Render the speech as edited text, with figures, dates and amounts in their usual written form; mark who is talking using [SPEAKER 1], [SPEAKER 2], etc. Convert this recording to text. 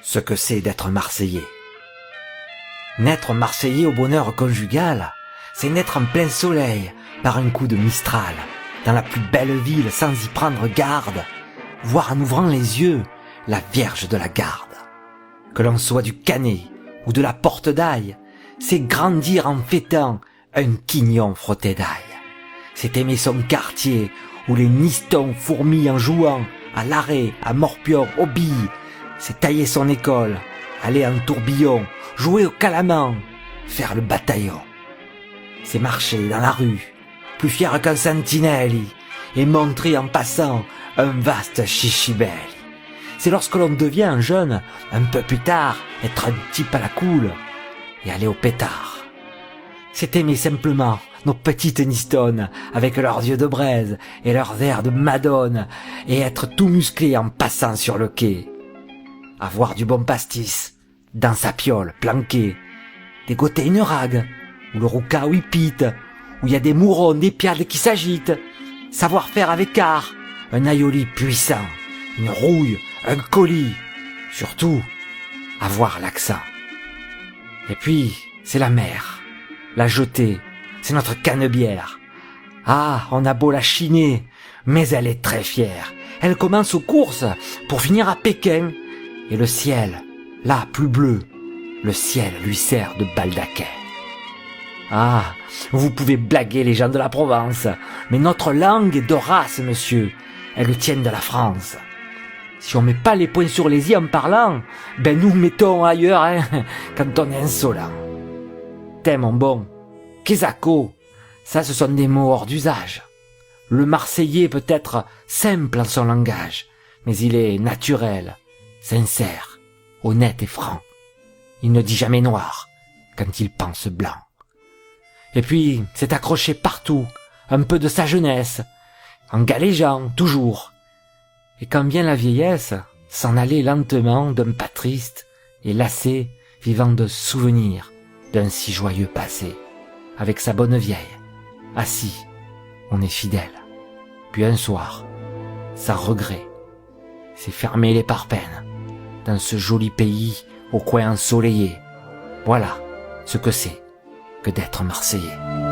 [SPEAKER 1] ce que c'est d'être Marseillais. Naître Marseillais au bonheur conjugal, c'est naître en plein soleil par un coup de Mistral, dans la plus belle ville sans y prendre garde, voir en ouvrant les yeux la Vierge de la Garde. Que l'on soit du Canet ou de la Porte d'Aille, c'est grandir en fêtant un quignon frotté d'ail. C'est aimer son quartier où les nistons fourmillent en jouant à l'arrêt, à morpion, aux billes. C'est tailler son école, aller en tourbillon, jouer au calamant, faire le bataillon. C'est marcher dans la rue, plus fier qu'un sentinelle, et montrer en passant un vaste chichibelli. C'est lorsque l'on devient un jeune, un peu plus tard, être un type à la cool et aller au pétard. C'est aimer simplement nos petites nistonnes avec leurs yeux de braise et leurs airs de madone et être tout musclé en passant sur le quai. Avoir du bon pastis dans sa piole planquée, dégoter une rague où le rouca whippite, où il y a des mourons, des piades qui s'agitent, savoir faire avec art un aioli puissant, une rouille, un colis, surtout avoir l'accent. Et puis c'est la mer, la jetée, c'est notre canebière. Ah, on a beau la chiner, mais elle est très fière. Elle commence aux courses pour finir à Pékin. Et le ciel, là, plus bleu, le ciel lui sert de baldaquin. Ah, vous pouvez blaguer les gens de la Provence, mais notre langue est de race, monsieur. Elle tient de la France. Si on met pas les points sur les i en parlant, ben nous mettons ailleurs, hein, quand on est insolent. T'es mon bon, Kézako, ça ce sont des mots hors d'usage. Le Marseillais peut être simple en son langage, mais il est naturel, sincère, honnête et franc. Il ne dit jamais noir quand il pense blanc. Et puis, c'est accroché partout, un peu de sa jeunesse, en galéjant toujours. Et quand vient la vieillesse, s'en aller lentement d'un pas triste et lassé, vivant de souvenirs d'un si joyeux passé. Avec sa bonne vieille, assis, on est fidèle. Puis un soir, sans regret, c'est fermer les parpaings dans ce joli pays au coin ensoleillé. Voilà ce que c'est que d'être Marseillais.